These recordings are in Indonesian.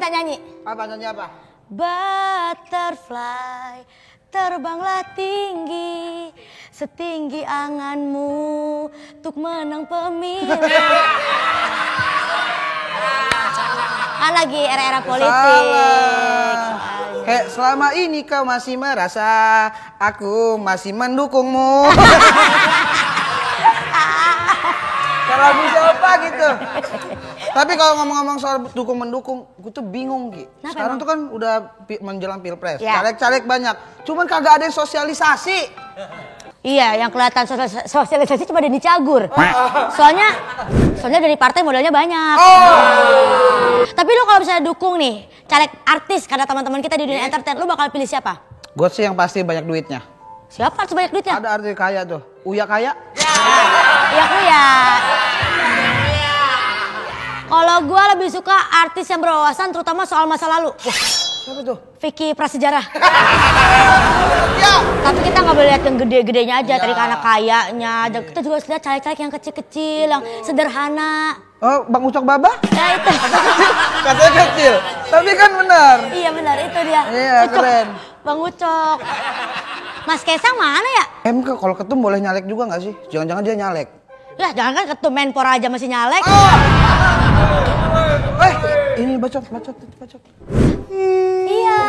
minta nyanyi. Apa nyanyi apa? Butterfly, terbanglah tinggi, setinggi anganmu, untuk menang pemilu. Kan lagi era-era politik. Kayak selama ini kau masih merasa aku masih mendukungmu. Kalau bisa apa gitu. Tapi kalau ngomong-ngomong soal dukung-mendukung, gue tuh bingung Ki. Sekarang tuh kan udah menjelang pilpres, caleg-caleg banyak. Cuman kagak ada yang sosialisasi. Iya, yang kelihatan sosialisasi cuma Denny Cagur. Soalnya dari partai modalnya banyak. Tapi lu kalau misalnya dukung nih, caleg artis karena teman-teman kita di dunia entertain, lu bakal pilih siapa? Gue sih yang pasti banyak duitnya. Siapa artis banyak duitnya? Ada artis kaya tuh, Uya kaya. Iya, Uya. Kalau gue lebih suka artis yang berwawasan terutama soal masa lalu. Wah, siapa tuh? Vicky Prasejarah. Tapi kita nggak boleh lihat yang gede-gedenya aja, dari anak kayanya. Dan kita juga harus lihat caleg-caleg yang kecil-kecil, yang sederhana. Oh, Bang Ucok Baba? Ya itu. Katanya kecil, tapi kan benar. Iya benar, itu dia. Iya, Ucok, keren. Bang Ucok. Mas Kaisang mana ya? Kalau ketum boleh nyalek juga nggak sih? Jangan-jangan dia nyalek. Ya jangan kan ketum Menpora aja masih nyalek. Ini bacot. Iya.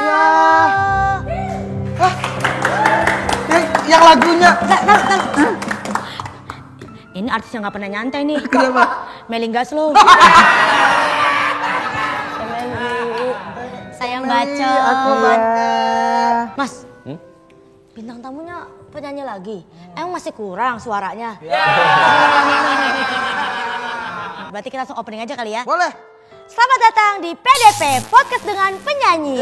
Yang lagunya. Ini artis yang nggak pernah nyantai nih. Kenapa? Meli Gaslow. Sayang bacot. Aku Mas, bintang tamunya penyanyi lagi. Emang masih kurang suaranya? Berarti kita langsung opening aja kali ya? Boleh. Selamat datang di PDP, Podcast dengan Penyanyi.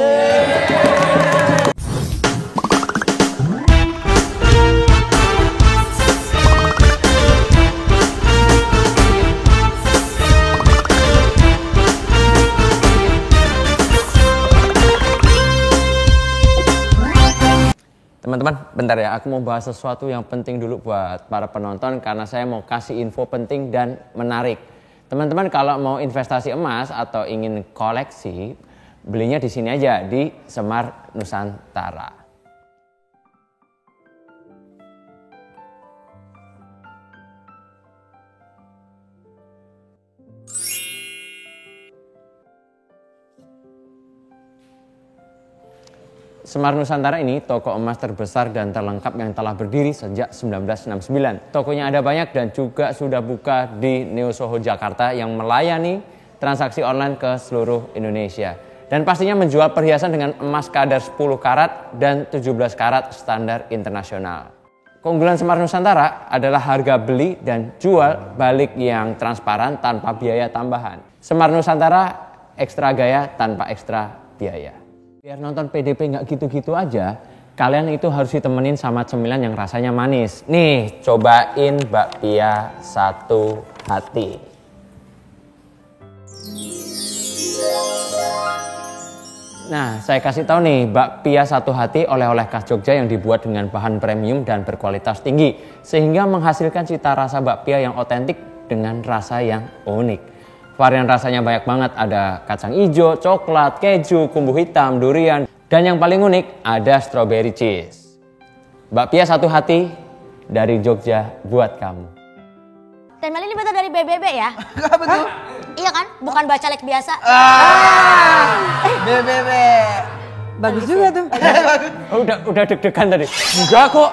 Teman-teman, bentar ya, aku mau bahas sesuatu yang penting dulu buat para penonton karena saya mau kasih info penting dan menarik. Teman-teman kalau mau investasi emas atau ingin koleksi, belinya di sini aja di Semar Nusantara. Semar Nusantara ini toko emas terbesar dan terlengkap yang telah berdiri sejak 1969. Tokonya ada banyak dan juga sudah buka di Neo Soho Jakarta yang melayani transaksi online ke seluruh Indonesia. Dan pastinya menjual perhiasan dengan emas kadar 10 karat dan 17 karat standar internasional. Keunggulan Semar Nusantara adalah harga beli dan jual balik yang transparan tanpa biaya tambahan. Semar Nusantara ekstra gaya tanpa ekstra biaya. Biar nonton PDP nggak gitu-gitu aja, kalian itu harus ditemenin sama cemilan yang rasanya manis. Nih, cobain bakpia satu hati. Nah, saya kasih tahu nih, bakpia satu hati oleh-oleh khas Jogja yang dibuat dengan bahan premium dan berkualitas tinggi, sehingga menghasilkan cita rasa bakpia yang otentik dengan rasa yang unik. Varian rasanya banyak banget, ada kacang hijau, coklat, keju, kumbu hitam, durian, dan yang paling unik ada strawberry cheese. Bakpia satu hati dari Jogja buat kamu. Dan Meli ini betul dari BBB ya? Apa tuh? Iya kan? Bukan bacalek biasa. BBB. Bagus juga tuh. Udah deg-degan tadi. Enggak kok.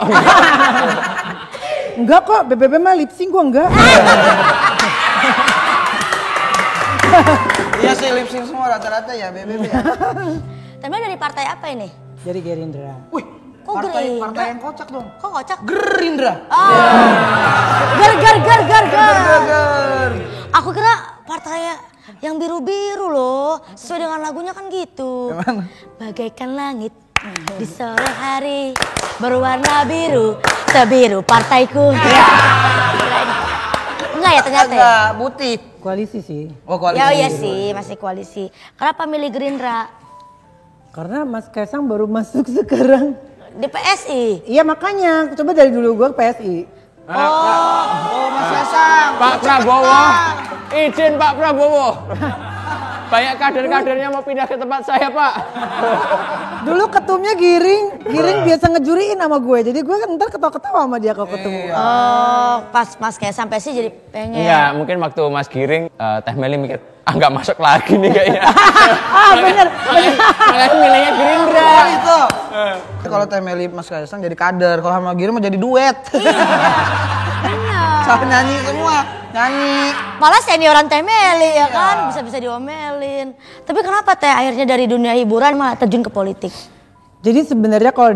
Enggak kok, BBB mah lip sync gua enggak. Iya sih lip sync semua rata-rata ya BBB ya. Tapi dari partai apa ini? Dari Gerindra. Wih, Kok partai Gerindra? yang kocak dong. Kok kocak? Gerindra. Gar. Aku kira partainya yang biru-biru loh. Sesuai dengan lagunya kan gitu. Gimana? Bagaikan langit di sore hari berwarna biru, sebiru partaiku. Enggak ya ternyata ya? Enggak, putih. Koalisi sih. Oh, koalisi. Ya iya sih, masih koalisi. Kenapa milih Gerindra? Karena Mas Kaisang baru masuk sekarang. Di PSI? Iya makanya, coba dari dulu gua ke PSI. Oh, Mas Kaisang. Pak Prabowo, izin Pak Prabowo. Banyak kader-kadernya mau pindah ke tempat saya, Pak. Dulu ketumnya Giring biasa ngejuriin sama gue. Jadi gue kan ntar ketawa-ketawa sama dia kalau ketemu. Oh, pas Mas Kaisang sih jadi pengen. Enggak, mungkin waktu Mas Giring, Teh Meli mikir, nggak masuk lagi nih kayaknya. Bener. Makanya milihnya Gerindra. Itu. Kalau Teh Meli Mas Kaisang jadi kader, kalau sama Giring mah jadi duet. Bener. Sama nyanyi semua, nyanyi. Malah senioran Teh Meli ya kan, bisa-bisa diomelin. Tapi kenapa Teh akhirnya dari dunia hiburan malah terjun ke politik? Jadi sebenarnya kalau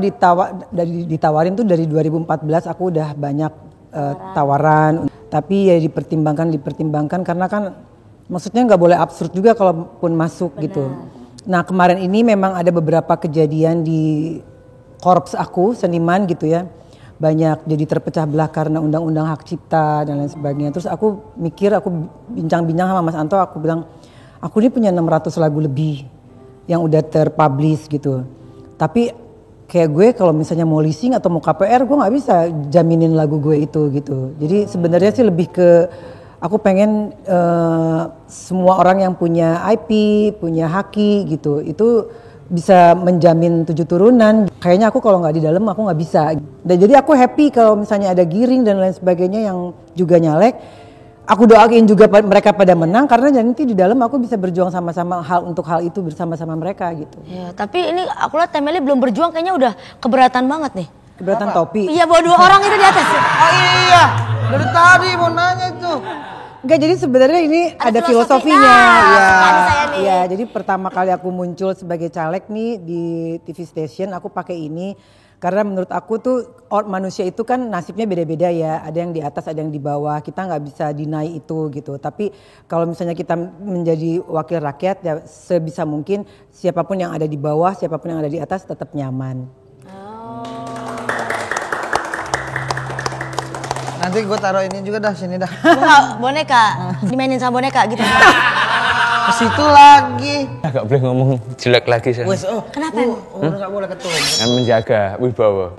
ditawarin tuh dari 2014 aku udah banyak tawaran. Tapi ya dipertimbangkan karena kan maksudnya nggak boleh absurd juga kalaupun masuk gitu. Nah kemarin ini memang ada beberapa kejadian di korps aku, seniman gitu ya. Banyak jadi terpecah belah karena undang-undang hak cipta dan lain sebagainya. Terus aku mikir, aku bincang-bincang sama Mas Anto, aku bilang, aku ini punya 600 lagu lebih yang udah terpublish gitu. Tapi kayak gue kalau misalnya mau leasing atau mau KPR, gue gak bisa jaminin lagu gue itu gitu. Jadi sebenarnya sih lebih ke, aku pengen semua orang yang punya IP, punya haki gitu, itu bisa menjamin 7 turunan. Kayaknya aku kalau nggak di dalam aku nggak bisa. Dan jadi aku happy kalau misalnya ada Giring dan lain sebagainya yang juga nyalek. Aku doain juga mereka pada menang karena nanti di dalam aku bisa berjuang sama-sama untuk hal itu bersama-sama mereka gitu. Ya, tapi ini aku lihat Teh Meli belum berjuang kayaknya udah keberatan banget nih. Keberatan topi. Iya, bawa 2 orang itu di atas. Oh iya, dari tadi mau nanya itu. Enggak, jadi sebenarnya ini ada filosofinya. Nah, Iya, jadi pertama kali aku muncul sebagai caleg nih di TV station, aku pakai ini karena menurut aku tuh manusia itu kan nasibnya beda-beda ya. Ada yang di atas, ada yang di bawah. Kita nggak bisa deny itu gitu. Tapi kalau misalnya kita menjadi wakil rakyat ya sebisa mungkin siapapun yang ada di bawah, siapapun yang ada di atas tetap nyaman. Nanti gue taruh ini juga dah, sini dah. Boneka, dimainin sama boneka gitu. Ke situ lagi. Gak boleh ngomong jelek lagi saya. Kenapa? Udah gak boleh ketum. Kan menjaga wibawa.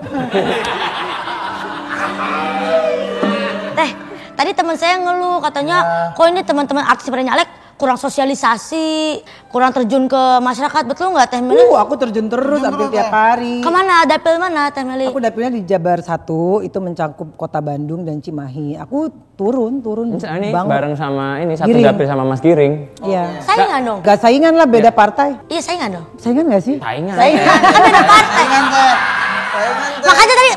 Teh, tadi teman saya ngeluh katanya, kok ini teman-teman artis pada nyalek kurang sosialisasi, kurang terjun ke masyarakat, betul nggak Teh Meli? Aku terjun terus hampir tiap hari. Kemana? Dapil mana Teh Meli? Aku dapilnya di Jabar 1, itu mencakup kota Bandung dan Cimahi. Aku turun Ini bangun. bareng sama ini satu Giring. dapil sama Mas Giring. Iya. Saingan dong? Gak saingan lah, beda partai. Iya saingan dong? Saingan gak sih? Saingan. Kan beda partai. Saingan Teh. Makanya tadi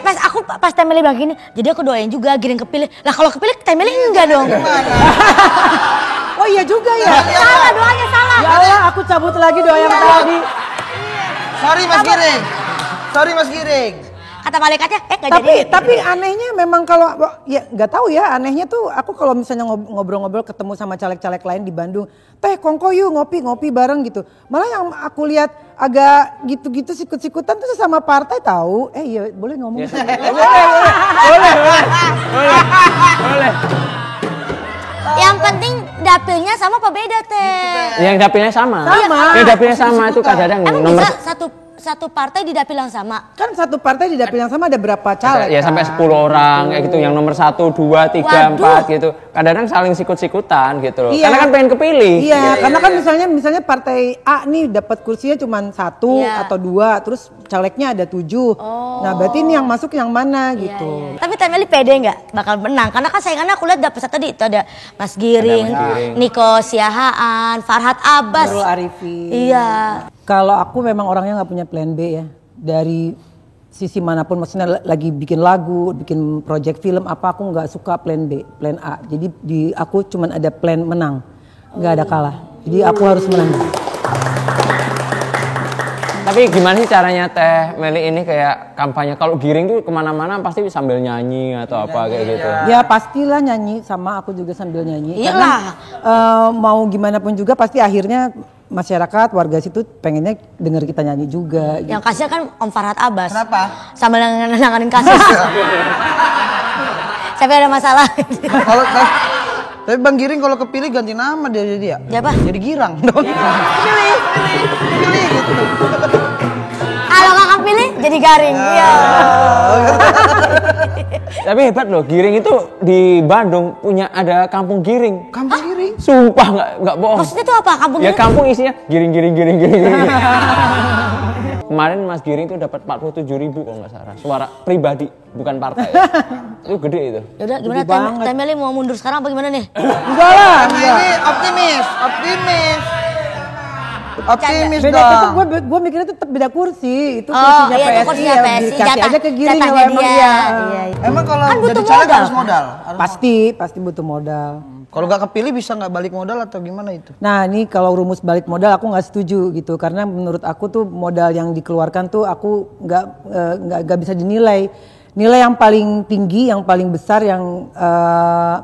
pas Teh Meli bilang gini, jadi aku doain juga Giring kepilih. Lah kalau kepilih Teh Meli enggak dong? Oh iya juga ya. Salah doanya salah. Ya Allah, aku cabut lagi doa yang tadi. Sorry Mas Giring. Kata malaikatnya, nggak jadi. Tapi anehnya memang kalau ya nggak tahu ya, anehnya tuh aku kalau misalnya ngobrol-ngobrol ketemu sama caleg-caleg lain di Bandung, Teh kongko yuk ngopi bareng gitu. Malah yang aku lihat agak gitu-gitu sikut-sikutan tuh sama partai tahu. Iya boleh ngomong. Yes. Boleh. Yang penting dapilnya sama apa beda Teh? Yang dapilnya sama. Yang dapilnya sama itu kadang-kadang Emang nomor bisa satu partai di dapil yang sama? Kan satu partai di dapil yang sama ada berapa caleg? ya sampai 10 orang kayak gitu, yang nomor 1, 2, 3, 4 gitu. Kadang-kadang saling sikut-sikutan gitu loh. Iya. Karena kan pengen kepilih. Iya, karena kan misalnya partai A nih dapat kursinya cuma 1 atau 2, terus calegnya ada 7. Nah, berarti ini yang masuk yang mana gitu. Tapi Teh Meli pede nggak bakal menang? Karena kan saingannya aku lihat dapet tadi itu ada Mas Giring, Nico Siahaan, Farhad Abbas, Nurul Arifin. Iya. Kalau aku memang orangnya nggak punya plan B ya. Dari sisi manapun, maksudnya lagi bikin lagu, bikin project film apa, aku nggak suka plan B, plan A. Jadi aku cuman ada plan menang, nggak ada kalah. Jadi aku harus menang. Tapi gimana sih caranya Teh Meli ini kayak kampanye? Kalau Giring tuh kemana-mana pasti sambil nyanyi atau apa kayak gitu. Ya pastilah nyanyi, sama aku juga sambil nyanyi. Iyalah. Karena mau gimana pun juga pasti akhirnya masyarakat, warga situ pengennya denger kita nyanyi juga. Yang kasihan kan Om Farhad Abbas. Kenapa? Sambil nanganin kasus. Sampai ada masalah. Tapi Bang Giring kalau kepilih ganti nama dia jadi ya? Siapa? Jadi Girang dong. Pilih gitu. Kalau kakak pilih jadi Garing. Iya. Tapi hebat loh, Giring itu di Bandung punya ada kampung Giring. Kampung Giring? Sumpah nggak bohong. Maksudnya itu apa? Kampung Ya Giring? kampung isinya Giring. Kemarin Mas Giring itu dapat 47.000 kalau nggak salah. Suara pribadi, bukan partai. Itu gede itu. Yaudah, gimana Temeli mau mundur sekarang apa gimana nih? Enggak lah. Ini optimis. Optimis Beda dong. tetap gue mikirnya tetap beda kursi. Itu Oh, kursinya iya, itu PSI kursinya ya, PSI, dikasih aja ke Giring jatahnya kalau emang dia. iya. Iya. Emang kalau Kan butuh jadi caleg modal. harus modal. Pasti butuh modal. Kalau nggak kepilih bisa nggak balik modal atau gimana itu? Nah ini kalau rumus balik modal aku nggak setuju gitu karena menurut aku tuh modal yang dikeluarkan tuh aku nggak bisa dinilai. Nilai yang paling tinggi, yang paling besar, yang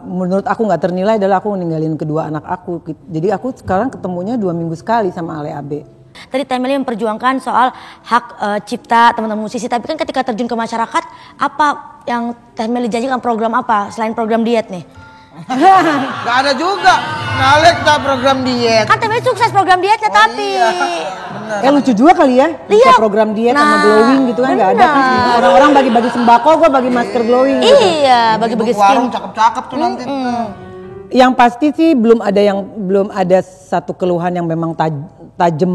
menurut aku nggak ternilai adalah aku ninggalin kedua anak aku. Jadi aku sekarang ketemunya 2 minggu sekali sama Ale Abe. Tadi Temeli memperjuangkan soal hak cipta teman-teman musisi, tapi kan ketika terjun ke masyarakat, apa yang Temeli janjikan, program apa selain program diet nih? Gak ada juga. Nalek tak program diet. Kan Temeli sukses program dietnya tapi. Bener. Lucu juga kali ya, bisa Lihat. program diet sama Nah, glowing gitu kan nggak ada kan. Orang-orang bagi-bagi sembako, gue bagi masker glowing. Gitu. Iya, bagi-bagi Ibu warung skin. cakep-cakep tuh nanti. Yang pasti sih belum ada satu keluhan yang memang tajam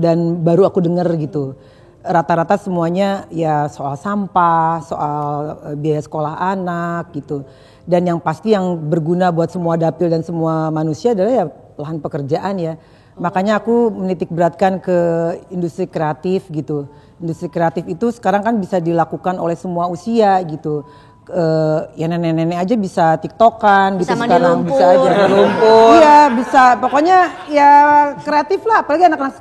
dan baru aku dengar gitu. Rata-rata semuanya ya soal sampah, soal biaya sekolah anak gitu. Dan yang pasti yang berguna buat semua dapil dan semua manusia adalah ya lahan pekerjaan ya. Makanya aku menitik beratkan ke industri kreatif gitu. Industri kreatif itu sekarang kan bisa dilakukan oleh semua usia gitu. Ya nenek-nenek aja bisa tiktokan Bisa gitu mandi sekarang lumpur. bisa aja iya bisa pokoknya ya kreatif lah apalagi anak-anak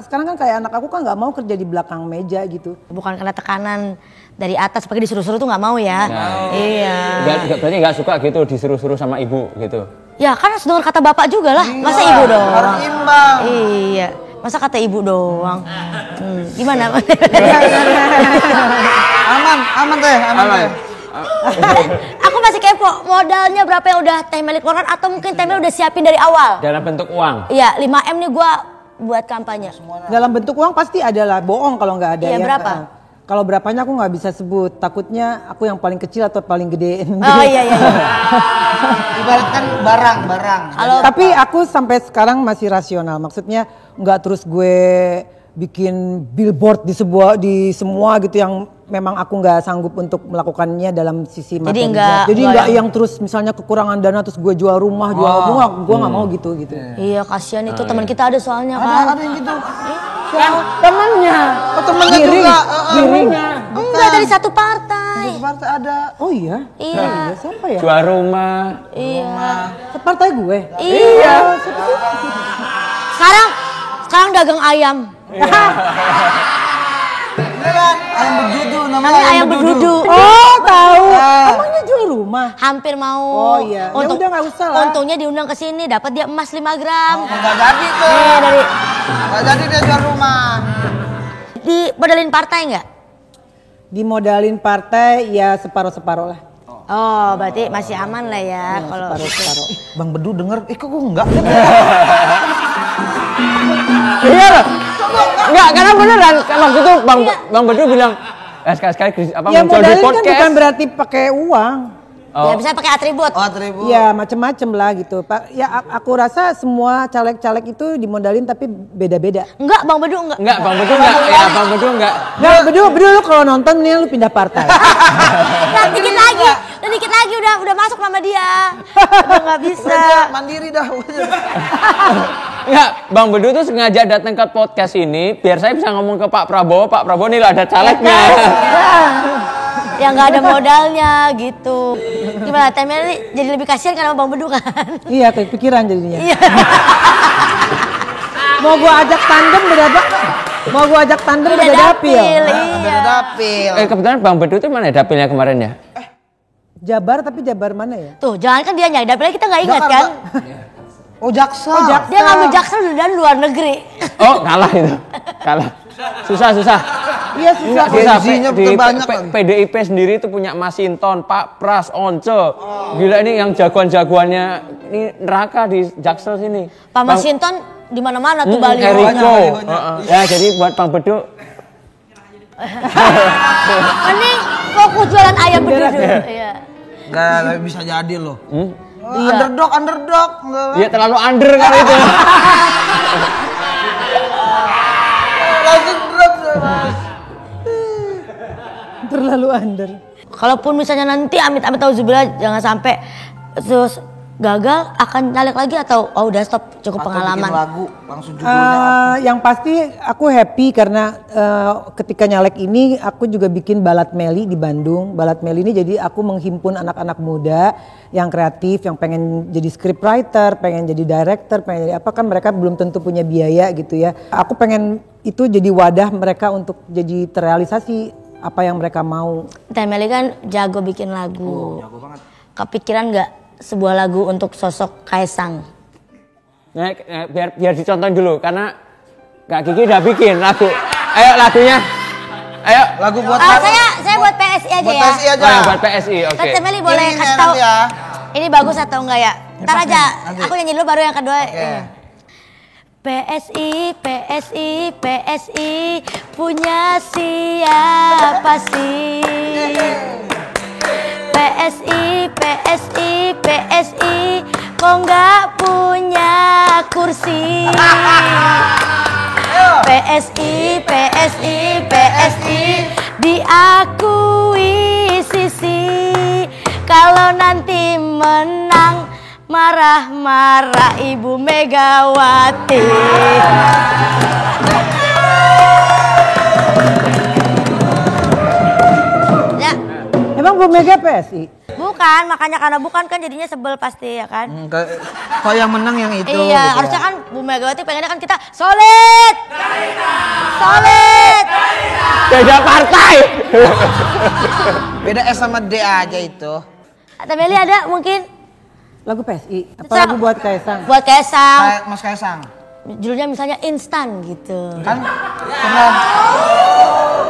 sekarang kan kayak anak aku kan nggak mau kerja di belakang meja gitu. Bukan karena tekanan dari atas, pakai disuruh-suruh tuh nggak mau ya. Iya. Berarti nggak suka gitu disuruh-suruh sama ibu gitu. Ya kan harus dengar kata bapak juga lah, masa ibu doang? Harus imbang. Iya, masa kata ibu doang? Gimana? Aman teh. Aku masih kepo, modalnya berapa yang udah Temeli keluarkan atau mungkin Temeli udah siapin dari awal? Dalam bentuk uang. Iya, 5M nih gua buat kampanye. Dalam bentuk uang pasti adalah bohong kalau nggak ada Iya, ya. berapa? Kalau berapanya aku nggak bisa sebut, takutnya aku yang paling kecil atau paling gede. Oh iya. Ibaratkan barang. Tapi aku sampai sekarang masih rasional, maksudnya nggak terus gue bikin billboard di semua gitu yang memang aku nggak sanggup untuk melakukannya dalam sisi materi. Jadi nggak yang terus misalnya kekurangan dana terus gue jual rumah, gue nggak mau gitu. Iya, kasihan itu teman kita ada soalnya kan. Ada yang gitu. Temennya. Oh temennya juga. Giringnya. Enggak, dari satu partai. Partai ada. Oh iya? Iya. Siapa ya? Jual rumah. Iya. Partai gue? Iya. Sekarang dagang ayam. Beneran, ayam berdudu namanya Ayam berdudu. Oh tahu. Emangnya jual rumah? Hampir mau. Oh iya. Ya udah nggak usah lah. Untungnya diundang ke sini dapat dia emas 5 gram. Nggak jadi tuh. Nggak jadi dia jual rumah. Dimodalin partai nggak? Dimodalin partai ya separuh-separuh lah. Oh, berarti masih aman lah ya kalau Separuh-separuh. Bang Bedu denger, kok gue enggak? Iya loh. Enggak, karena beneran. Waktu itu Bang Bedu bilang, sekali-sekali Ya muncul di modalin kan podcast. bukan berarti pakai uang. Ya bisa pakai atribut. Oh, atribut. Ya macem-macem lah gitu. Ya aku rasa semua caleg-caleg itu dimodalin tapi beda-beda. Enggak, Bang Bedu enggak. Enggak, Bang Bedu enggak. Ya, Bang Bedu enggak. Nah, bedu lu kalau nonton nih lu pindah partai. Nah, dikit lagi udah masuk nama dia. Udah enggak bisa. Mandiri dah. Enggak, Bang Bedu tuh sengaja datang ke podcast ini biar saya bisa ngomong ke Pak Prabowo. Pak Prabowo nih lah ada calegnya. Yang nggak ada modalnya gitu. Gimana, Temeli jadi lebih kasihan karena Bang Bedu kan? Iya, kepikiran jadinya. Iya. Mau gua ajak tandem beda dapil. Iya. Dapil. Kebetulan Bang Bedu tuh mana ya dapilnya kemarin ya? Jabar tapi Jabar mana ya? Tuh, jangan kan dia nyari dapilnya kita nggak ingat kan? Oh Jaksel. Dia ngambil Jaksel dari luar negeri. Oh, kalah itu. Kalah. Susah. Iya susah. Gajinya Di banyak. PDIP sendiri itu punya Masinton, Pak Pras, Once. Gila ini yang jagoan-jagoannya ini neraka di Jaksel sini. Pak Masinton di mana-mana tuh Bali. Eriko. Ya jadi buat Bang Bedu. Mending fokus fokus jualan ayam bedudu. Iya. Enggak bisa jadi loh. Underdog. Iya terlalu under kan itu. Langsung drop Mas. Terlalu under. Kalaupun misalnya nanti amit-amit auzubillah jangan sampai terus gagal, akan nyalek lagi atau udah stop cukup atau pengalaman? Bikin lagu langsung judulnya Yang pasti aku happy karena ketika nyalek ini aku juga bikin Balad Meli di Bandung. Balad Meli ini jadi aku menghimpun anak-anak muda yang kreatif, yang pengen jadi scriptwriter, pengen jadi director, pengen jadi apa, kan mereka belum tentu punya biaya gitu ya. Aku pengen itu jadi wadah mereka untuk jadi terrealisasi apa yang mereka mau. Teh Meli kan jago bikin lagu. jago banget. Kepikiran nggak sebuah lagu untuk sosok Kaisang? Nah, biar dicontohin dulu karena Kak Kiki udah bikin lagu. Ayo lagunya. Ayo Lagu buat saya buat PSI aja buat ya. PSI aja. Oh, ya, buat PSI, oke. Teh Meli boleh Ini kasih tahu nanti ya. ini bagus atau enggak ya? Ntar aja, nanti. aku nyanyi dulu baru yang kedua. Oke. PSI punya siapa sih? PSI kok nggak punya kursi? PSI diakui sisi kalau nanti menang marah-marah Ibu Megawati. Ya. Emang Bu Mega PSI? Bukan, makanya karena bukan kan jadinya sebel pasti ya kan. Kalau yang menang yang itu. Iya, gitu harusnya ya. kan Bu Megawati pengennya kan kita solid. Solid. Beda partai. Beda S sama D aja itu. Teh Meli ada mungkin Lagu PSI? Apa Terserah. lagu buat Kaisang? buat Kaisang. Kayak Mas Kaisang. Judulnya misalnya instan gitu. Kan pernah.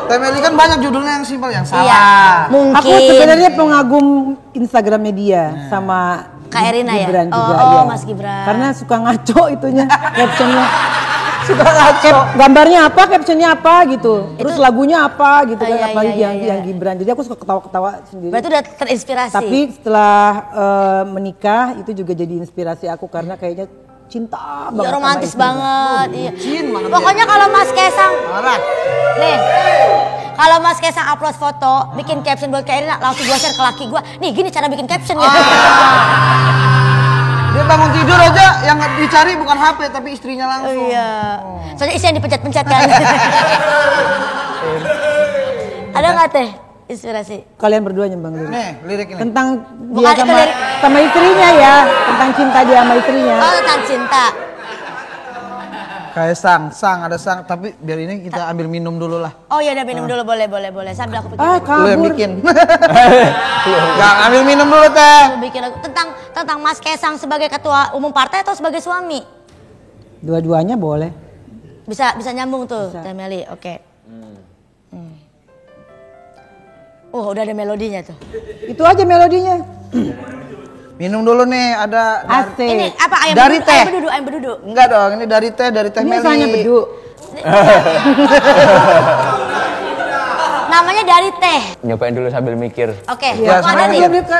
Teh Meli kan banyak judulnya yang simpel yang salah. Iya, mungkin. Aku sebenarnya pengagum Instagramnya dia sama Kak Erina ya? Gibran juga. Oh, iya. Mas Gibran. Karena suka ngaco itunya, captionnya. Suka ngaco. Gambarnya apa, captionnya apa gitu. Terus lagunya apa gitu Oh, kan, iya, apalagi iya, yang iya. Gibran. Jadi aku suka ketawa-ketawa sendiri. Berarti udah terinspirasi. Tapi setelah menikah itu juga jadi inspirasi aku karena kayaknya cinta banget. Ya sama romantis istrinya. banget. Iya. Bucin banget Pokoknya kalau Mas Kaisang Marah. nih, kalau Mas Kaisang upload foto, bikin caption buat Kak Erina, langsung gua share ke laki gua. Nih gini cara bikin caption ya. Dia bangun tidur aja yang dicari bukan HP tapi istrinya Oh, langsung. iya. Soalnya isi yang dipencet-pencet kan. Ada nggak teh inspirasi? Kalian berdua nyembang lirik. Nih, lirik ini. Tentang Bukan dia itu sama, lirik. sama istrinya ya. Tentang cinta dia sama istrinya. Oh tentang cinta. Kayak sang ada sang, tapi biar ini kita ambil minum dulu lah. Oh ya udah minum dulu boleh. Sambil aku bikin. Ah, Lu yang kabur. bikin. Gak ambil minum dulu teh. Aku bikin lagu tentang Mas Kaisang sebagai ketua umum partai atau sebagai suami? Dua-duanya boleh. Bisa nyambung tuh, Bisa. Teh Meli. Oke. Udah ada melodinya tuh. Itu aja melodinya. Minum dulu nih, ada Asik. Ini apa ayam Dari bedudu, teh. ayam bedudu. Enggak dong, ini dari teh Ini Meli. misalnya bedu. Namanya dari teh. Nyobain dulu sambil mikir. Oke, Ya, aku ada sama nih. aja.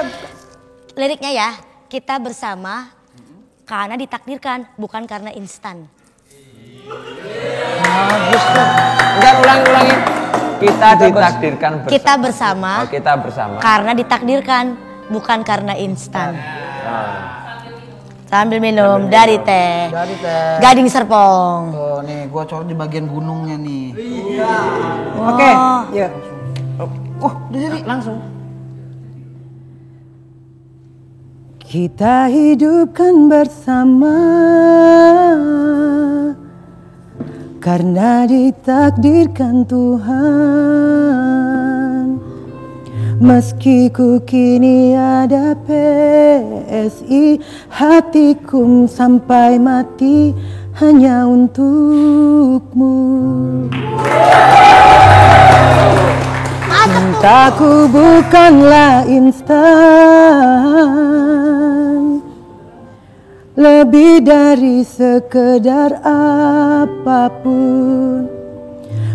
Liriknya ya. Kita bersama karena ditakdirkan, bukan karena instan. Bagus tuh. Enggak, ulangin. Kita ditakdirkan bersama. Kita bersama Oh, kita bersama. karena ditakdirkan, bukan karena instan. Ah. Sambil minum dari teh. Dari teh. Gading Serpong. Tuh nih, gua coret di bagian gunungnya nih. Oke, yuk. Oh, udah jadi. Langsung. Kita hidupkan bersama karena ditakdirkan Tuhan. Meski ku kini ada PSI, hatiku sampai mati hanya untukmu. Cintaku bukanlah instan, lebih dari sekedar apapun.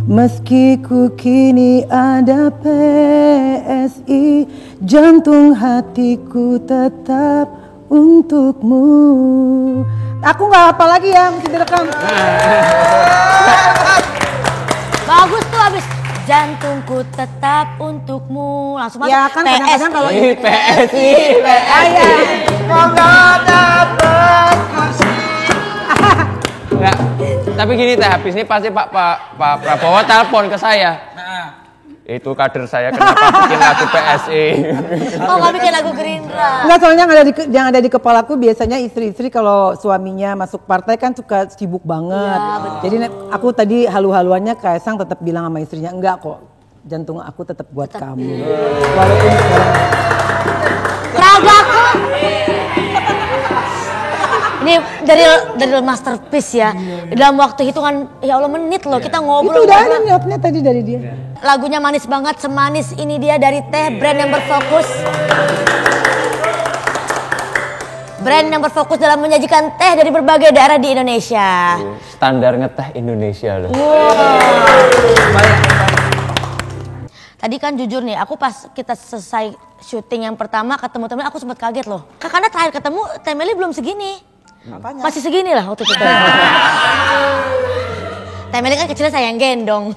Meski ku kini ada PSI, jantung hatiku tetap untukmu. Aku nggak apa lagi ya, mesti direkam. Bagus tuh abis jantungku tetap untukmu. Langsung masuk. Ya kan kadang-kadang kalau PSI. Semoga dapat kasih. Enggak. Tapi gini teh, habis ini pasti Pak Prabowo telepon ke saya. Itu kader saya kenapa bikin lagu PSI. Oh nggak bikin lagu Gerindra. Enggak, soalnya yang ada di kepalaku biasanya istri-istri kalau suaminya masuk partai kan suka sibuk banget. Ya, jadi aku tadi halu-haluannya Kaisang tetap bilang sama istrinya, enggak kok, jantung aku tetap buat kamu. Walaupun Ragaku. Ini dari masterpiece ya. Dalam waktu hitungan ya Allah menit loh kita ngobrol. itu udah ada nyotnya tadi dari dia. Lagunya manis banget, semanis ini dia dari Teh, brand yang berfokus. Brand yang berfokus dalam menyajikan teh dari berbagai daerah di Indonesia. Standar ngeteh Indonesia loh. Tadi kan jujur nih, aku pas kita selesai syuting yang pertama ketemu temen aku sempat kaget loh. Karena terakhir ketemu Teh Meli belum segini. Apanya? Masih segini lah waktu itu. Teh Meli kan kecilnya saya yang gendong.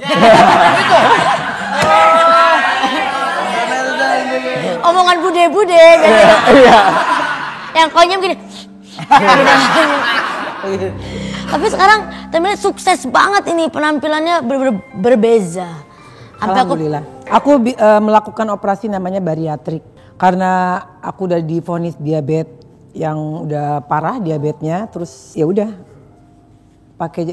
Omongan bude-bude gitu. Yang konyol gini. Tapi sekarang Teh Meli sukses banget ini penampilannya berbeza. Alhamdulillah. Aku melakukan operasi namanya bariatrik karena aku udah divonis diabetes yang udah parah diabetesnya, terus ya udah pakai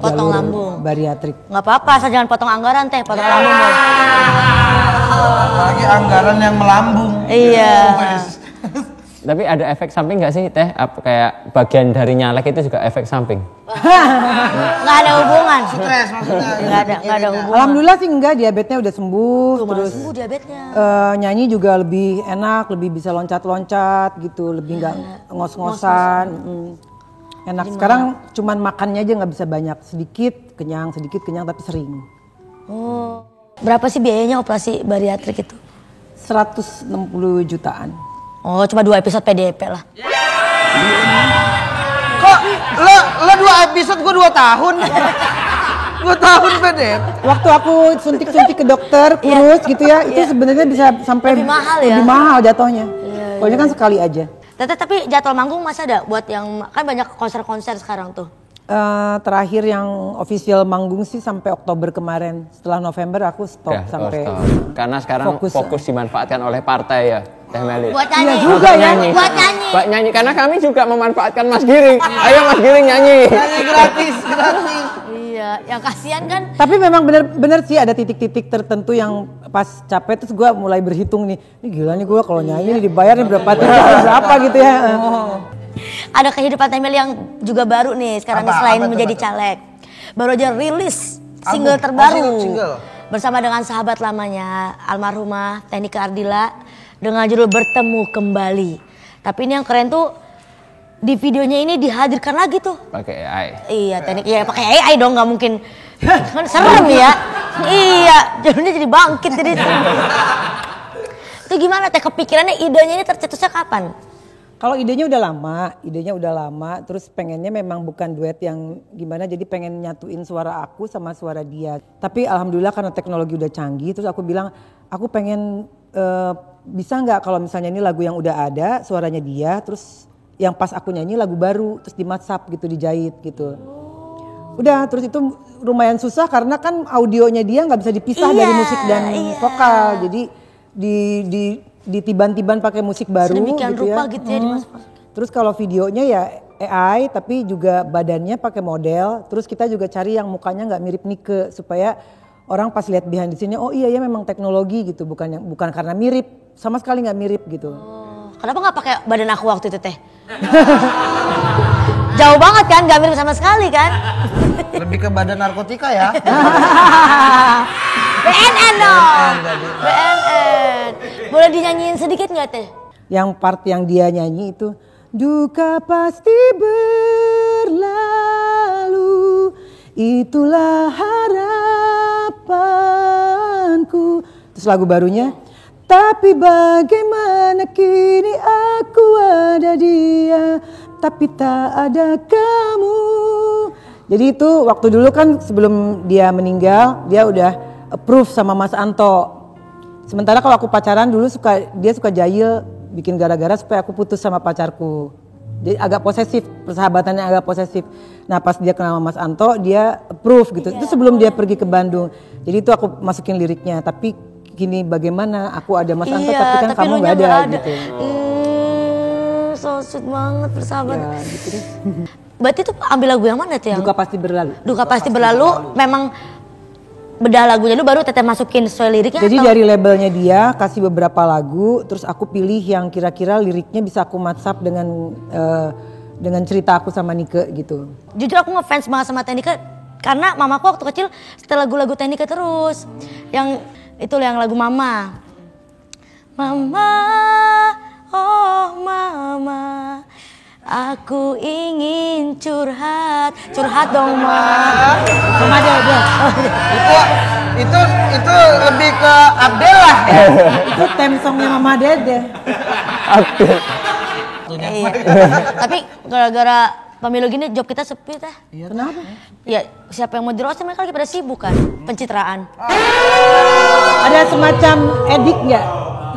potong jalur lambung. Bariatrik. Nggak apa-apa, asal jangan potong anggaran Teh, potong lambung. Lagi anggaran yang melambung. Iya. Tapi ada efek samping nggak sih Teh? Kayak bagian dari nyalek itu juga efek samping? Nggak ada hubungan. Stres maksudnya. Nggak ada hubungan. Alhamdulillah sih enggak, diabetesnya udah sembuh. Tuh, malah Terus sembuh diabetesnya. nyanyi juga lebih enak, lebih bisa loncat-loncat gitu, lebih nggak ngos-ngosan. Enak. Sekarang cuman makannya aja nggak bisa banyak, sedikit kenyang tapi sering. Oh. Berapa sih biayanya operasi bariatrik itu? 160 jutaan. Oh, cuma 2 episode PDP lah. Kok lo 2 episode, gue 2 tahun. 2 tahun PDP. Waktu aku suntik-suntik ke dokter kurus gitu ya, itu sebenarnya bisa sampai Lebih mahal ya? Lebih mahal jatuhnya. Kalau ini kan sekali aja. Tapi jadwal manggung masih ada buat yang kan banyak konser-konser sekarang tuh. Terakhir yang official manggung sih sampai Oktober kemarin. Setelah November aku stop sampai. Karena sekarang fokus dimanfaatkan oleh partai ya, Teh Meli. Buat nyanyi. Iya juga ya. Buat nyanyi. Buat nyanyi, karena kami juga memanfaatkan Mas Giring. Ayo Mas Giring nyanyi. Nyanyi gratis. Iya, yang kasihan kan. Tapi memang bener sih ada titik-titik tertentu yang pas capek terus gue mulai berhitung nih. Ini gila nih gue kalau nyanyi nih dibayar nih berapa gitu ya. Ada kehidupan Teh Meli yang juga baru nih sekarang nih selain menjadi caleg. Baru aja rilis single terbaru. Single. Bersama dengan sahabat lamanya almarhumah Teknika Ardila dengan judul Bertemu Kembali. Tapi ini yang keren tuh di videonya ini dihadirkan lagi tuh. Pakai AI. Iya, teknik ya pakai AI dong, nggak mungkin. Kan serem ya. Iya, jadinya jadi bangkit jadi. Itu gimana Teh kepikirannya, idenya ini tercetusnya kapan? Kalau idenya udah lama, terus pengennya memang bukan duet yang gimana, jadi pengen nyatuin suara aku sama suara dia. Tapi alhamdulillah karena teknologi udah canggih, terus aku bilang aku pengen bisa nggak kalau misalnya ini lagu yang udah ada, suaranya dia, terus yang pas aku nyanyi lagu baru, terus dimatsap gitu, dijahit gitu. Udah, terus itu lumayan susah karena kan audionya dia nggak bisa dipisah dari musik dan vokal, jadi ditiban-tiban pakai musik baru sedemikian gitu rupa ya. gitu ya dimasuk. Terus kalau videonya ya AI tapi juga badannya pakai model. Terus kita juga cari yang mukanya nggak mirip Nike supaya orang pas lihat behind the scene-nya oh iya ya memang teknologi gitu, bukan karena mirip, sama sekali nggak mirip gitu. Oh, kenapa nggak pakai badan aku waktu itu Teh? Jauh banget kan, nggak mirip sama sekali kan? Lebih ke badan narkotika ya. BNN dong. BNN. Boleh dinyanyiin sedikit nggak Teh? Yang part yang dia nyanyi itu duka pasti berlalu, itulah harapanku. Terus lagu barunya, tapi bagaimana kini aku ada dia, tapi tak ada kamu. Jadi itu waktu dulu kan sebelum dia meninggal, dia udah approve sama Mas Anto. Sementara kalau aku pacaran dulu dia suka jahil, bikin gara-gara supaya aku putus sama pacarku. Jadi agak posesif, persahabatannya agak posesif. Nah pas dia kenal sama Mas Anto, dia approve gitu. Itu sebelum dia pergi ke Bandung. Jadi itu aku masukin liriknya. Tapi gini bagaimana aku ada Mas Anto tapi kan kamu gak ada gitu. So sweet banget persahabatan. Ya, gitu deh. Berarti tuh ambil lagu yang mana tuh yang? Duka Pasti Berlalu. Duka Pasti Berlalu memang bedah lagunya dulu baru Teteh masukin sesuai liriknya. Jadi atau? dari labelnya dia kasih beberapa lagu, terus aku pilih yang kira-kira liriknya bisa aku match-up dengan cerita aku sama Nike gitu. Jujur aku ngefans banget sama Teh Nike karena mamaku waktu kecil setelah lagu-lagu Teh Nike terus. Yang itu yang lagu Mama. Mama, oh mama, aku ingin curhat dong ma. Mama dia. Itu lebih ke Abdel lah. Itu theme songnya Mama Dede. Iya. Tapi gara-gara pemilu gini job kita sepi teh. Iya. Kenapa? Ya siapa yang mau di roasting, mereka lagi pada sibuk kan pencitraan. Ada semacam edik nggak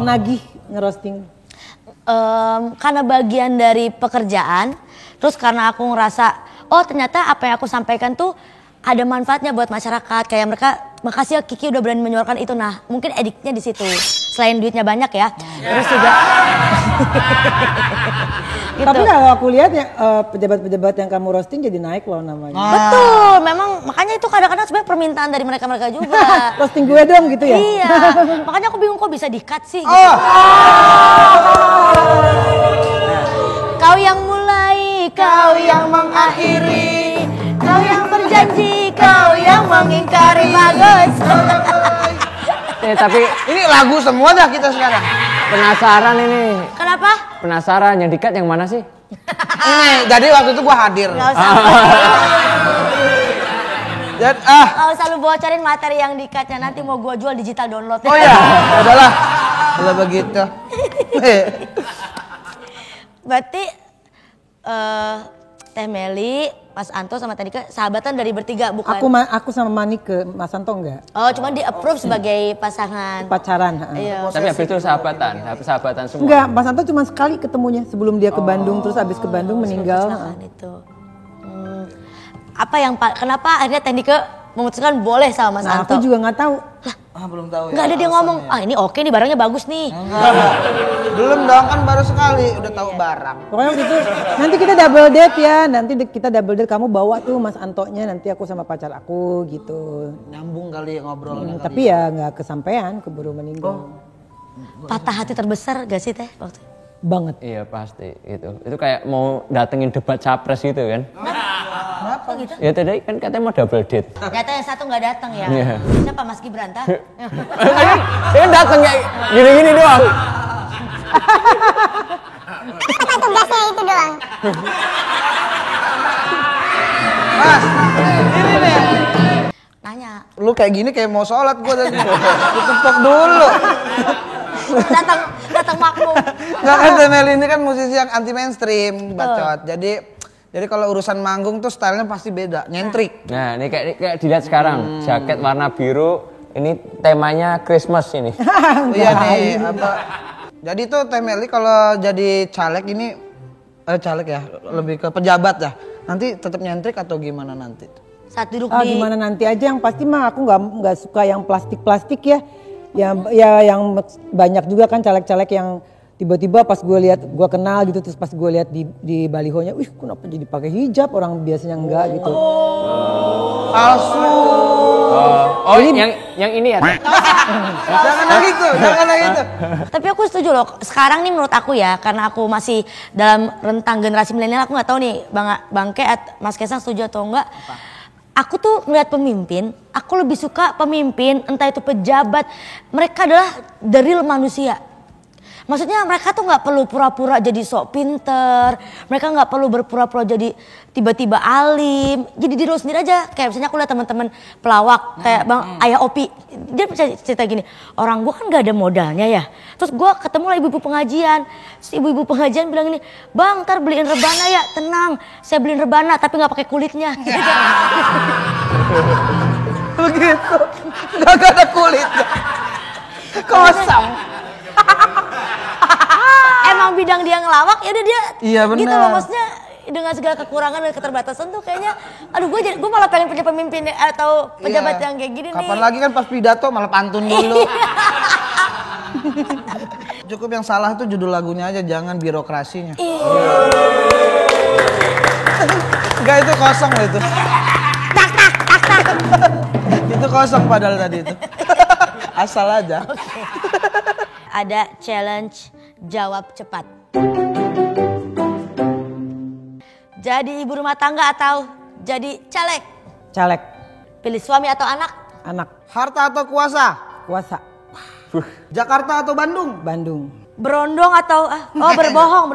nagih ngerosting? Karena bagian dari pekerjaan, terus karena aku ngerasa oh ternyata apa yang aku sampaikan tuh ada manfaatnya buat masyarakat, kayak mereka makasih ya Kiki udah berani menyuarakan itu. Nah mungkin ediknya di situ selain duitnya banyak ya, terus juga gitu. Tapi kalau aku lihat ya pejabat-pejabat yang kamu roasting jadi naik loh namanya. Betul, memang makanya itu kadang-kadang sebenarnya permintaan dari mereka juga. Roasting gue dong gitu ya? Iya, makanya aku bingung kok bisa di-cut sih gitu. Kau yang mulai, kau yang mengakhiri, kau yang berjanji, kau yang mengingkari. Bagus. Tapi Ini lagu semua dah kita sekarang. penasaran ini. Kenapa? Penasaran yang dikat yang mana sih? Ini jadi waktu itu gua hadir. Gak usah. Dan Gak usah lu bocorin materi yang di-cutnya, nanti mau gua jual digital download. oh ya, adalah kalau begitu. Berarti Teh Meli, Mas Anto sama Teh Nike sahabatan dari bertiga bukan? Aku sama Manike, Mas Anto enggak. Oh, cuma di-approve sebagai pasangan. Pacaran. Iya. Tapi habis itu sahabatan semua. Enggak, Mas Anto cuma sekali ketemunya sebelum dia ke Bandung, terus habis ke Bandung meninggal. Kecelakaan itu. Apa yang kenapa akhirnya Teh Nike memutuskan boleh sama Mas Nah, Anto? aku juga nggak tahu. Belum tahu ya. Nggak ada dia ngomong, ini oke nih barangnya bagus nih. Belum dong, kan baru sekali udah tahu barang. Pokoknya waktu itu nanti kita double date ya, nanti kita double date kamu bawa tuh Mas Antonya, nanti aku sama pacar aku gitu. Nyambung kali ngobrolnya. Tapi ya nggak kesampaian, keburu meninggal. Patah hati terbesar gak sih Teh waktu itu? Banget. Iya pasti itu kayak mau datengin debat capres gitu kan. Kenapa gitu? Ya tadi kan katanya mau double date. Ternyata yang satu gak datang ya. Iya. Siapa Mas Gibran tah? Dia dateng kayak gini-gini doang. Tugasnya itu doang. Mas, ini nih. Nanya. Lu kayak gini kayak mau sholat gua tadi. Ditepok dulu. datang makmum. Nggak kan Teh Meli ini kan musisi yang anti mainstream, bacot. Jadi kalau urusan manggung tuh stylenya pasti beda, nyentrik. Nah ini kayak dilihat sekarang, jaket warna biru, ini temanya Christmas ini. Iya nih, apa? Jadi tuh Teh Meli kalau jadi caleg ini, caleg ya, lebih ke pejabat ya. Nanti tetap nyentrik atau gimana nanti? Saat duduk di Gimana nanti aja, yang pasti mah aku nggak suka yang plastik ya. Yang banyak juga kan caleg-caleg yang tiba-tiba pas gue lihat, gue kenal gitu, terus pas gue lihat di balihonya, wih kenapa jadi pakai hijab, orang biasanya enggak gitu. Palsu. Oh yang ini ya. Jangan gitu. Tapi aku setuju loh. Sekarang nih menurut aku ya, karena aku masih dalam rentang generasi milenial, aku nggak tahu nih Bang Ke, Mas Kesang setuju atau enggak. Aku tuh melihat pemimpin, aku lebih suka pemimpin, entah itu pejabat, mereka adalah the real manusia. Maksudnya mereka tuh nggak perlu pura-pura jadi sok pinter. Mereka nggak perlu berpura-pura jadi tiba-tiba alim. Jadi diri lu sendiri aja. Kayak misalnya aku lihat teman-teman pelawak kayak Bang Ayah Opi. Dia bisa cerita gini, orang gua kan nggak ada modalnya ya. Terus gua ketemu lah ibu-ibu pengajian. Terus ibu-ibu pengajian bilang gini, Bang ntar beliin rebana ya. Tenang, saya beliin rebana tapi nggak pakai kulitnya. Begitu. Gak ada kulitnya. Kosong. Emang bidang dia ngelawak ya udah dia. Iya benar. Gitu loh maksudnya dengan segala kekurangan dan keterbatasan tuh kayaknya aduh gue malah pengen punya pemimpin atau pejabat yang kayak gini. Kapan nih. lagi kan pas pidato malah pantun dulu. Cukup yang salah tuh judul lagunya aja, jangan birokrasinya. Enggak, itu kosong loh itu. Tak. Itu kosong padahal tadi itu. Asal aja. Okay. Ada challenge jawab cepat. Jadi ibu rumah tangga atau jadi caleg? Caleg. Pilih suami atau anak? Anak. Harta atau kuasa? Kuasa. Jakarta atau Bandung? Bandung. Berondong atau berbohong.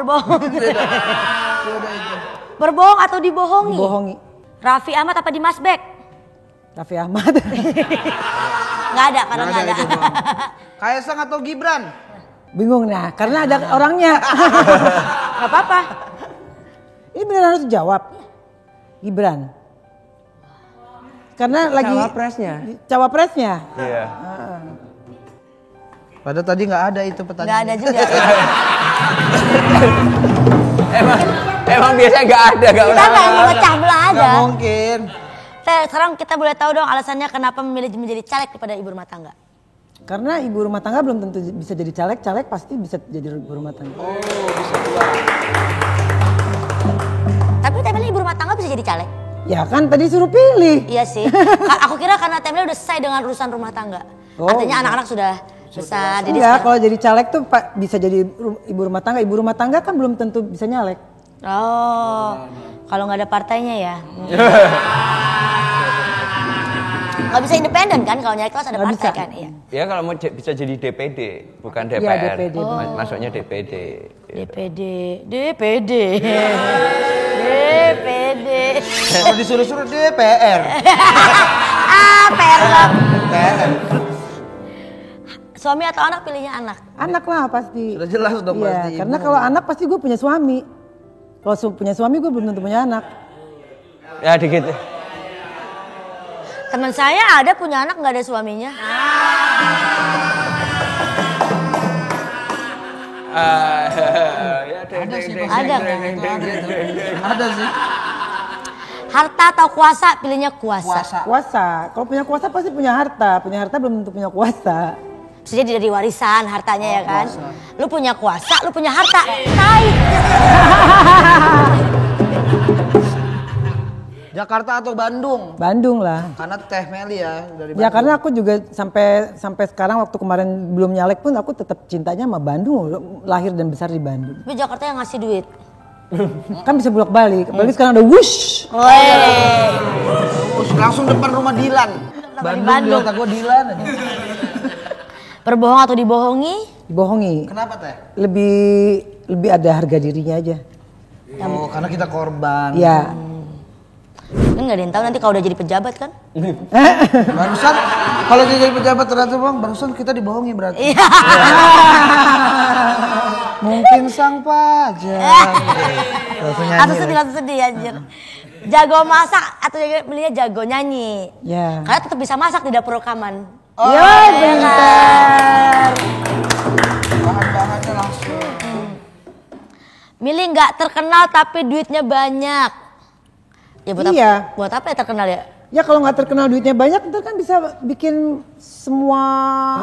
Berbohong atau dibohongi? Dibohongi. Raffi Ahmad apa Dimas Bek? Raffi Ahmad. Nggak ada, karena nggak ada. Kaisang atau Gibran? Bingung nah, karena ada orangnya. Nggak apa-apa. Ini beneran harus dijawab. Gibran. Karena lagi cawapresnya. Iya. Padahal tadi nggak ada itu pertanyaan. Nggak ada juga. Emang biasanya nggak ada, Kita nggak mau pecah belah aja. Nggak mungkin. Sekarang kita boleh tahu dong alasannya kenapa memilih menjadi caleg daripada ibu rumah tangga. Karena ibu rumah tangga belum tentu bisa jadi caleg, caleg pasti bisa jadi ibu rumah tangga. Oh, bisa juga. Tapi Temeli ibu rumah tangga bisa jadi caleg. Ya kan tadi suruh pilih. Iya sih. Aku kira karena Temeli udah selesai dengan urusan rumah tangga. Oh, artinya anak-anak sudah besar. Jadi Enggak, kalau jadi caleg tuh bisa jadi ibu rumah tangga. Ibu rumah tangga kan belum tentu bisa nyalek. Oh, kalau nggak ada partainya ya. Nggak bisa independen kan kalau nyalek kelas ada Nggak partai bisa. kan? Iya. Ya kalau mau bisa jadi DPD, bukan Iya, DPR. DPD. Masuknya DPD. DPD. Kalau disuruh-suruh DPR. PR lah. DPR. Suami atau anak pilihnya anak. Anak lah pasti. Sudah jelas dong Iya, pasti. karena kalau anak pasti gue punya suami. Kalau punya suami gue belum tentu punya anak. Ya dikit. Teman saya ada punya anak nggak ada suaminya. Ada sih. Ada. Ada sih. Harta atau kuasa pilihnya kuasa. Kuasa. Kalau punya kuasa pasti punya harta. Punya harta belum tentu punya kuasa. Bisa jadi dari warisan hartanya ya kan. Lu punya kuasa, lu punya harta. Tai. Jakarta atau Bandung? Bandung lah. Karena Teh Meli ya dari Bandung. Ya karena aku juga sampai sekarang waktu kemarin belum nyalek pun aku tetap cintanya sama Bandung. Lahir dan besar di Bandung. Tapi Jakarta yang ngasih duit. Kan bisa bolak-balik. Apalagi sekarang ada wush. Langsung depan rumah Dilan. Bandung. Di otak gue Dilan aja. Berbohong atau dibohongi? Dibohongi. Kenapa Teh? Lebih ada harga dirinya aja. Oh, karena kita korban. Ya. Kan nggak ada yang tahu nanti kalau udah jadi pejabat kan? Barusan kalau dia jadi pejabat ternyata bang, barusan kita dibohongi berarti. Iya. Mungkin sang pajak. Langsung sedih anjir. Jago masak atau belinya jago nyanyi? Ya. Karena tetap bisa masak di dapur rekaman. Oh, Ya, Bener. bahan-bahannya langsung. Milih nggak terkenal tapi duitnya banyak. Ya buat Iya. apa? Buat apa ya terkenal ya? Ya kalau nggak terkenal duitnya banyak, ntar kan bisa bikin semua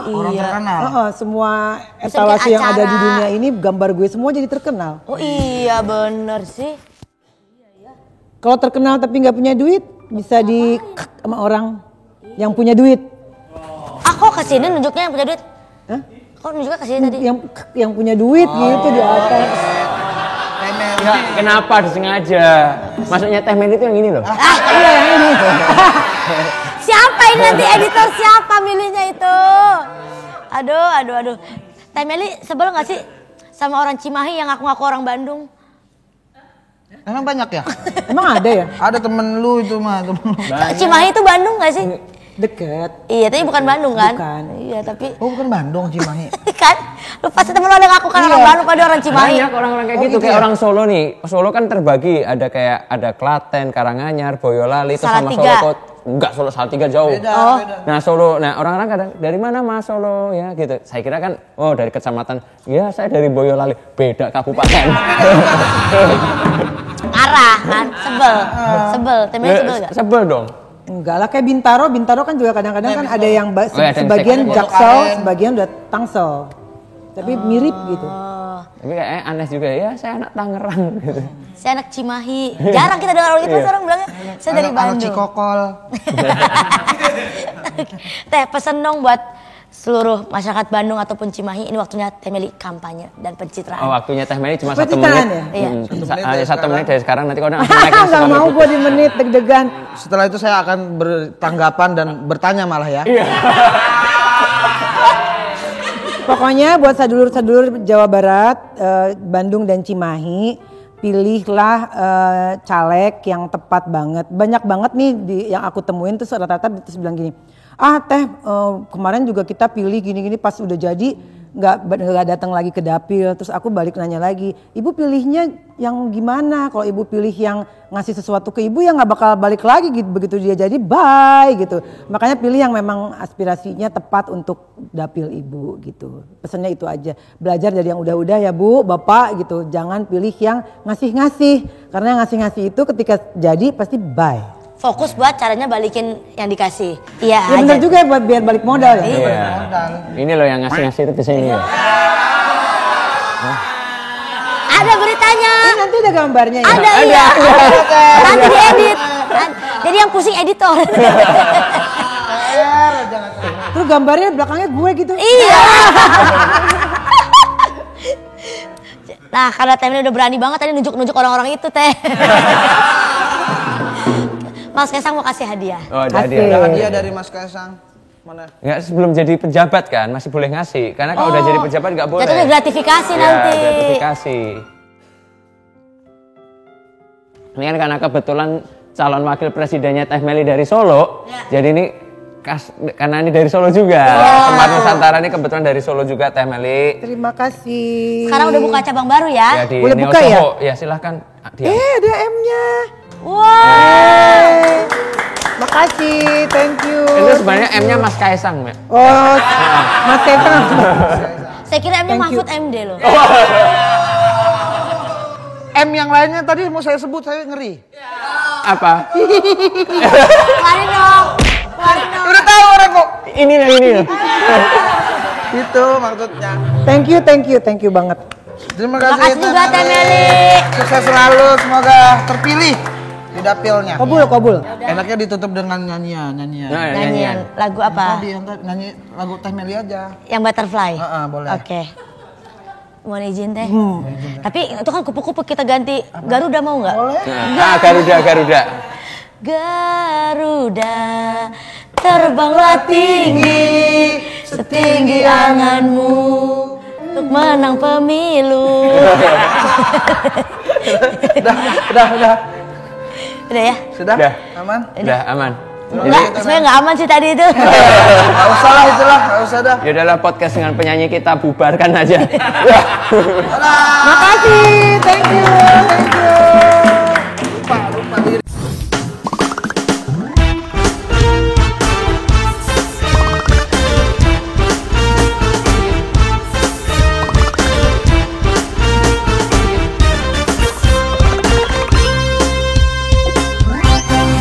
Orang terkenal. semua Bisa etalase bikin yang ada di acara. dunia ini gambar gue semua jadi terkenal. Oh iya bener sih. Kalau terkenal tapi nggak punya duit, bisa di sama orang yang punya duit. Kok kesini nunjuknya yang punya duit? Hah? Kok nunjuknya kesini tadi? Yang punya duit gitu di atas. Ya, kenapa disengaja? Maksudnya Teh Meli itu yang ini loh. Iya yang ini. Siapa ini nanti editor siapa milihnya itu? Aduh. Teh Meli sebel nggak sih sama orang Cimahi yang ngaku-ngaku orang Bandung? Emang banyak ya? Emang ada ya? Ada temen lu itu mah, temen lu. Cimahi itu Bandung gak sih? Deket. Iya, tapi bukan Bandung kan? Bukan. Iya, tapi Oh bukan Bandung, Cimahi. kan lu pasti temen lu ada ngaku kan orang Bandung pada orang Cimahi. Banyak orang-orang kayak gitu, kayak orang Solo nih. Solo kan terbagi, ada kayak ada Klaten, Karanganyar, Boyolali, terus sama Salatiga. Solo enggak, Solo Salatiga jauh. Beda. Nah Solo, nah orang-orang kadang dari mana Mas Solo ya gitu. Saya kira kan, oh dari kecamatan, ya saya dari Boyolali, beda kabupaten. Arah kan, sebel, temanya sebel gak? Sebel dong. Enggak lah, kayak Bintaro kan juga kadang-kadang kan ada yang ada yang sebagian sektor. Jaksel, sebagian udah Tangsel. Tapi mirip gitu. Tapi kayak aneh juga ya, saya anak Tangerang gitu. Saya anak Cimahi. Jarang kita dengar orang itu, orang bilangnya saya dari Anak Bandung. Cikokol. Teh, pesen dong buat seluruh masyarakat Bandung ataupun Cimahi, ini waktunya Teh Meli kampanye dan pencitraan. Oh waktunya Teh Meli cuma 1 Pencitraan menit. ya? Iya. Satu menit dari sekarang, nanti kalau langsung naik Nggak mau gue di menit, deg-degan. Setelah itu saya akan bertanggapan dan bertanya malah ya. Pokoknya buat sadulur-sadulur Jawa Barat, Bandung dan Cimahi, pilihlah caleg yang tepat banget. Banyak banget nih yang aku temuin tuh rata-rata terus bilang gini, Teh kemarin juga kita pilih gini-gini pas udah jadi nggak datang lagi ke dapil. Terus aku balik nanya lagi, ibu pilihnya yang gimana? Kalau ibu pilih yang ngasih sesuatu ke ibu ya nggak bakal balik lagi gitu, begitu dia jadi bye gitu. Makanya pilih yang memang aspirasinya tepat untuk dapil ibu gitu. Pesannya itu aja, belajar dari yang udah-udah ya bu, bapak gitu. Jangan pilih yang ngasih-ngasih, karena yang ngasih-ngasih itu ketika jadi pasti bye. Fokus buat caranya balikin yang dikasih. Iya Ya aja. benar juga ya, buat biar balik modal ya. Iya. Ini loh yang ngasih-ngasih itu di sini ya. Ada beritanya. Ini nanti ada gambarnya ya. Ada iya. Nanti diedit. Jadi yang pusing editor. Terus gambarnya belakangnya gue gitu. Iya. Nah, karena Teh Meli udah berani banget tadi nunjuk-nunjuk orang-orang itu, Teh. Mas Kaisang mau kasih hadiah. Oh ada Asik. hadiah. Ada hadiah dari Mas Kaisang. Mana? Nggak, sebelum jadi pejabat kan masih boleh ngasih. Karena kalau udah jadi pejabat nggak boleh. Jatuhnya gratifikasi Ya, nanti. gratifikasi. Ini kan karena kebetulan calon wakil presidennya Teh Meli dari Solo. Jadi ini karena ini dari Solo juga. Tempat Nusantara ini kebetulan dari Solo juga Teh Meli. Terima kasih. Sekarang udah buka cabang baru ya. Ya di Boleh Neo buka ya? Soho. Ya silahkan. Ada M-nya. Wow. Makasih, thank you. Itu sebenarnya M-nya Mas Kaisang, Mbak. Oh, Mas Kaisang. Saya kira M-nya Thank you. Mahfud MD loh. M yang lainnya tadi mau saya sebut, saya ngeri. Apa? Keluarin dong. Keluarin dong. Udah tahu orang kok. Ini loh. Itu maksudnya. Thank you banget. Terima Terima kasih kasih juga Teh Meli. Sukses selalu, semoga terpilih di dapilnya. Kabul. Enaknya ditutup dengan nyanyian. Nah, Nyanyian lagu apa? Tadi yang nyanyi lagu Teh Meli aja. Yang Butterfly. Boleh. Oke. Mohon izin Teh. Tapi itu kan kupu-kupu kita ganti Garuda mau nggak? Boleh. Garuda. Garuda terbanglah tinggi setinggi anganmu untuk menang pemilu. Udah. Udah ya? Sudah? Udah. Aman? Udah aman. Enggak, sebenarnya nggak aman sih tadi itu. Gak usah lah itulah, gak usah dah. Ya udahlah, podcast dengan penyanyi kita bubarkan aja. Makasih, thank you.